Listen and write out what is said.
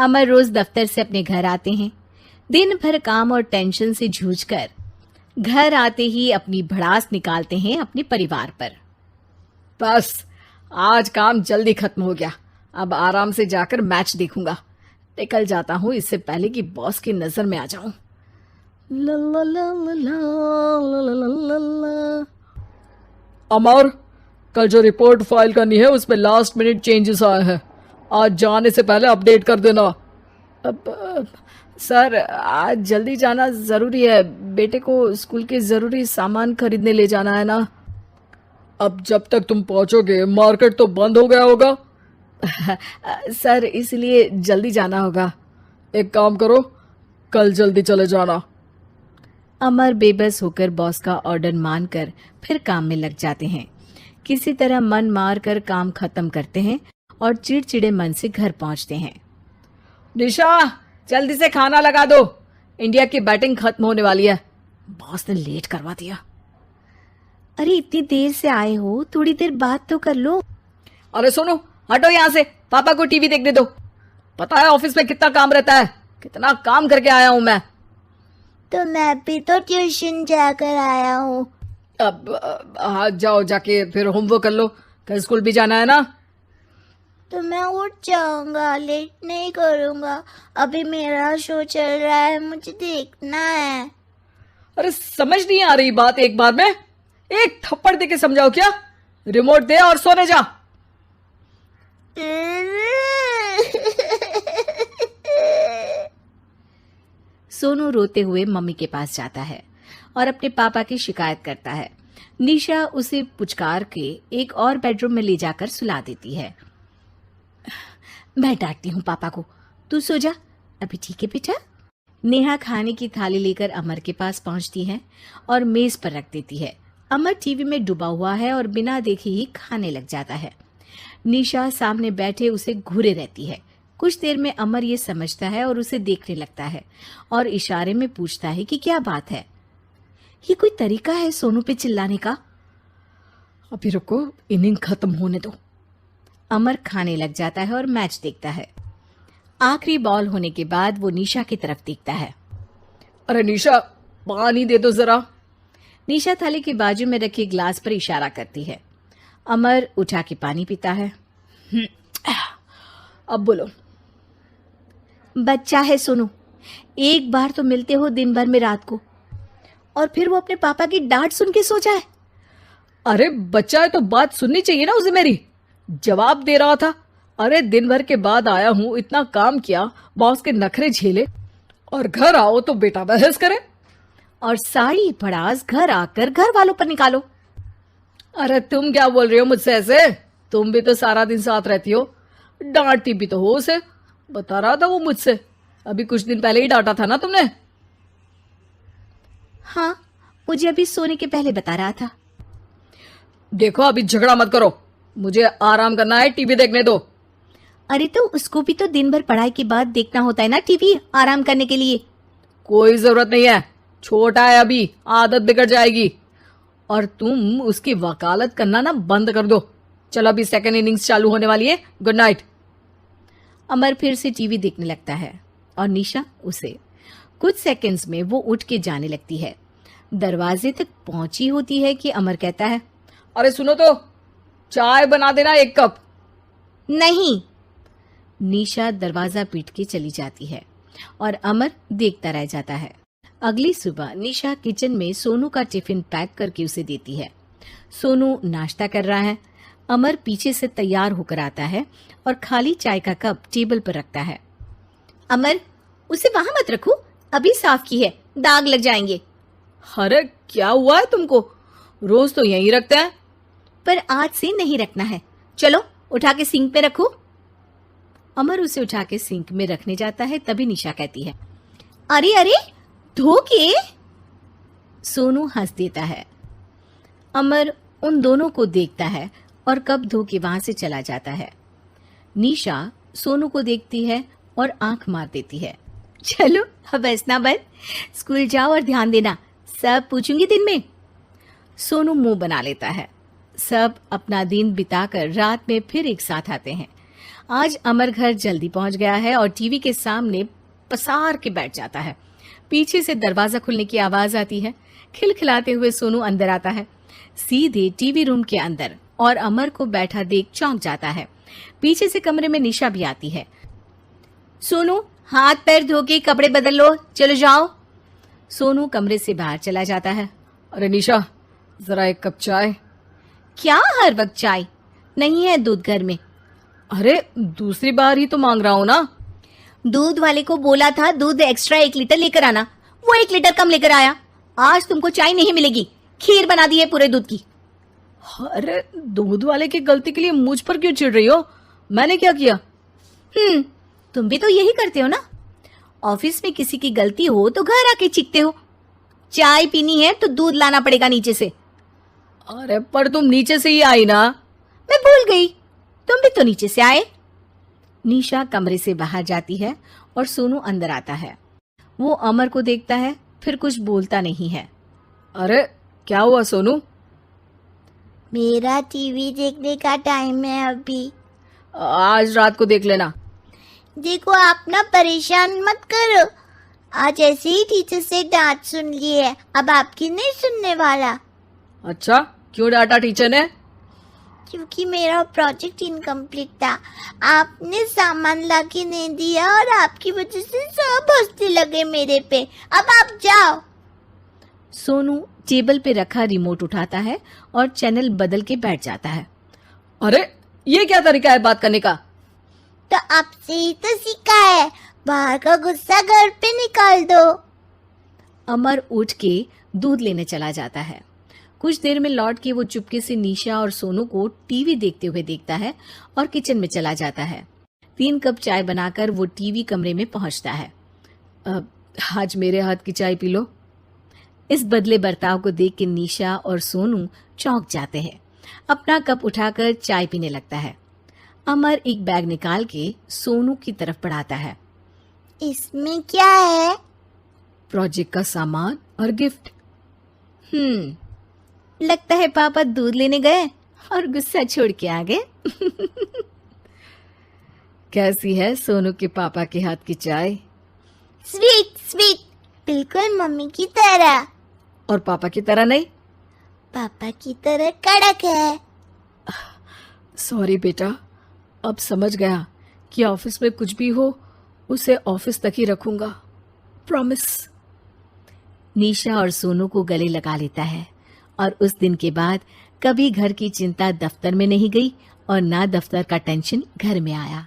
अमर रोज दफ्तर से अपने घर आते हैं। दिन भर काम और टेंशन से जूझकर घर आते ही अपनी भड़ास निकालते हैं अपने परिवार पर। बस आज काम जल्दी खत्म हो गया, अब आराम से जाकर मैच देखूंगा। निकल जाता हूँ इससे पहले कि बॉस की नजर में आ जाऊं। ला ला ला ला ला ला ला ला। अमर, कल जो रिपोर्ट फाइल करनी है उसमें लास्ट मिनट चेंजेस आए हैं, आज जाने से पहले अपडेट कर देना। सर आज जल्दी जाना जरूरी है, बेटे को स्कूल के जरूरी सामान खरीदने ले जाना है ना। अब जब तक तुम पहुंचोगे मार्केट तो बंद हो गया होगा। सर इसलिए जल्दी जाना होगा। एक काम करो, कल जल्दी चले जाना। अमर बेबस होकर बॉस का ऑर्डर मानकर फिर काम में लग जाते हैं। किसी तरह मन मार कर काम खत्म करते हैं और चिड़चिड़े मन से घर पहुंचते हैं। निशा जल्दी से खाना लगा दो, इंडिया की बैटिंग खत्म होने वाली है। बॉस ने लेट करवा दिया। अरे इतनी देर से आए हो, थोड़ी देर बात तो कर लो। अरे सुनो, हटो यहाँ से, पापा को टीवी देखने दो। पता है ऑफिस में कितना काम रहता है, कितना काम करके आया हूँ मैं। तो मैं भी तो ट्यूशन जाकर आया हूँ। अब हाँ जाओ, जाके फिर होमवर्क कर लो, कल स्कूल भी जाना है ना। तो मैं उठ जाऊंगा, लेट नहीं करूंगा, अभी मेरा शो चल रहा है, मुझे देखना है। अरे समझ नहीं आ रही बात, एक बार में एक थप्पड़ दे के समझाओ क्या। रिमोट दे और सोने जा। सोनू रोते हुए मम्मी के पास जाता है और अपने पापा की शिकायत करता है। निशा उसे पुचकार के एक और बेडरूम में ले जाकर सुला देती है। मैं डांटती हूँ पापा को, तू सो जा अभी, ठीक है बेटा। नेहा खाने की थाली लेकर अमर के पास पहुंचती है और मेज पर रख देती है। अमर टीवी में डूबा हुआ है और बिना देखे ही खाने लग जाता है। निशा सामने बैठे उसे घूरे रहती है। कुछ देर में अमर ये समझता है और उसे देखने लगता है और इशारे में पूछता है कि क्या बात है। ये कोई तरीका है सोनू पे चिल्लाने का? अभी रुको, इनिंग खत्म होने दो। अमर खाने लग जाता है और मैच देखता है। आखिरी बॉल होने के बाद वो निशा की तरफ देखता है। अरे निशा पानी दे दो जरा। निशा थाली के बाजू में रखे ग्लास पर इशारा करती है। अमर उठा के पानी पीता है। अब बोलो। बच्चा है सोनू, एक बार तो मिलते हो दिन भर में रात को, और फिर वो अपने पापा की डांट सुन के सो जाए। अरे बच्चा है तो बात सुननी चाहिए ना उसे मेरी। जवाब दे रहा था। अरे दिन भर के बाद आया हूँ, इतना काम किया, बॉस के नखरे झेले, और घर आओ तो बेटा बहस करे और सारी भड़ास घर आकर घर वालों पर निकालो। अरे तुम क्या बोल रही हो मुझसे ऐसे? तुम भी तो सारा दिन साथ रहती हो, डांटती भी तो हो उसे। बता रहा था वो मुझसे, अभी कुछ दिन पहले ही डांटा था ना तुमने। हाँ, मुझे अभी सोने के पहले बता रहा था। देखो अभी झगड़ा मत करो, मुझे आराम करना है, टीवी देखने दो। अरे तो उसको भी तो दिन भर पढ़ाई के बाद देखना होता है ना टीवी, आराम करने के लिए। कोई जरूरत नहीं है, छोटा है अभी, आदत बिगड़ जाएगी। और तुम उसकी वकालत करना ना बंद कर दो। चलो अभी सेकंड इनिंग्स चालू होने वाली है, गुड नाइट। अमर फिर से टीवी देखने लगता है और निशा उसे। कुछ सेकंड्स में वो उठ के जाने लगती है। दरवाजे तक पहुंची होती है कि अमर कहता है, अरे सुनो तो, चाय बना देना 1 कप। नहीं। निशा दरवाजा पीट के चली जाती है और अमर देखता रह जाता है। अगली सुबह निशा किचन में सोनू का टिफिन पैक करके उसे देती है। सोनू नाश्ता कर रहा है। अमर पीछे से तैयार होकर आता है और खाली चाय का कप टेबल पर रखता है। अमर, उसे वहां मत रखो, अभी साफ की है, दाग लग जाएंगे। अरे क्या हुआ है तुमको? रोज तो यहीं रखते हैं। पर आज से नहीं रखना है, चलो उठा के सिंक पे रखो। अमर उसे उठा के सिंक में रखने जाता है, तभी निशा कहती है, अरे अरे धो के। सोनू हंस देता है। अमर उन दोनों को देखता है और कप धो के वहां से चला जाता है। निशा सोनू को देखती है और आंख मार देती है। चलो अब हंसना बंद, स्कूल जाओ और ध्यान देना, सब पूछूंगी दिन में। सोनू मुंह बना लेता है। सब अपना दिन बिताकर रात में फिर एक साथ आते हैं। आज अमर घर जल्दी पहुंच गया है और टीवी के सामने पसार के बैठ जाता है। पीछे से दरवाजा खुलने की आवाज आती है। खिलखिलाते हुए सोनू अंदर आता है, सीधे टीवी रूम के अंदर, और अमर को बैठा देख चौंक जाता है। पीछे से कमरे में निशा भी आती है। सोनू, हाथ पैर धो के कपड़े बदल लो, चलो जाओ। सोनू कमरे से बाहर चला जाता है। अरे निशा, जरा एक कप चाय। क्या हर वक्त चाय? नहीं है दूध घर में। अरे दूसरी बार ही तो मांग रहा हूं ना। दूध वाले को बोला था दूध एक्स्ट्रा 1 लीटर लेकर आना, वो 1 लीटर कम लेकर आया। आज तुमको चाय नहीं मिलेगी, खीर बना दी है पूरे दूध की। अरे दूध वाले की गलती के लिए मुझ पर क्यों चिढ़ रही हो? मैंने क्या किया? तुम भी तो यही करते हो ना। ऑफिस में किसी की गलती हो तो घर आके चीखते हो। चाय पीनी है तो दूध लाना पड़ेगा नीचे से। अरे पर तुम नीचे से ही आई ना। मैं भूल गई, तुम भी तो नीचे से आए। निशा कमरे से बाहर जाती है और सोनू अंदर आता है। वो अमर को देखता है, फिर कुछ बोलता नहीं है। अरे क्या हुआ सोनू? मेरा टीवी देखने का टाइम है अभी। आज रात को देख लेना। देखो, आप ना परेशान मत करो। आज ऐसे ही टीचर से डांट सुन ली है, अब आपकी नहीं सुनने वाला। अच्छा, क्यों डांटा टीचर ने? क्योंकि मेरा प्रोजेक्ट इनकम्प्लीट था। आपने सामान लाके नहीं दिया और आपकी वजह से सब हंसने लगे मेरे पे। अब आप जाओ। सोनू टेबल पे रखा रिमोट उठाता है और चैनल बदल के बैठ जाता है। अरे ये क्या तरीका है बात करने का? तो आपसे ही तो सीखा है। बाहर का गुस्सा घर पे निकाल दो। अमर उठ के दूध लेने चला जाता है। कुछ देर में लौट के वो चुपके से निशा और सोनू को टीवी देखते हुए देखता है और किचन में चला जाता है। 3 कप चाय बनाकर वो टीवी कमरे में पहुंचता है। आज मेरे हाथ की चाय पी लो। इस बदले बर्ताव को देख के निशा और सोनू चौंक जाते हैं। अपना कप उठाकर चाय पीने लगता है। अमर एक बैग निकाल के सोनू की तरफ बढ़ाता है। इसमें क्या है? प्रोजेक्ट का सामान और गिफ्ट। लगता है पापा दूध लेने गए और गुस्सा छोड़ के आ गए। कैसी है सोनू के पापा के हाथ की चाय? स्वीट स्वीट, बिल्कुल मम्मी की तरह। और पापा की तरह नहीं? पापा की तरह कड़क है। सॉरी बेटा, अब समझ गया कि ऑफिस में कुछ भी हो उसे ऑफिस तक ही रखूंगा। प्रॉमिस। निशा और सोनू को गले लगा लेता है और उस दिन के बाद कभी घर की चिंता दफ्तर में नहीं गई और ना दफ्तर का टेंशन घर में आया।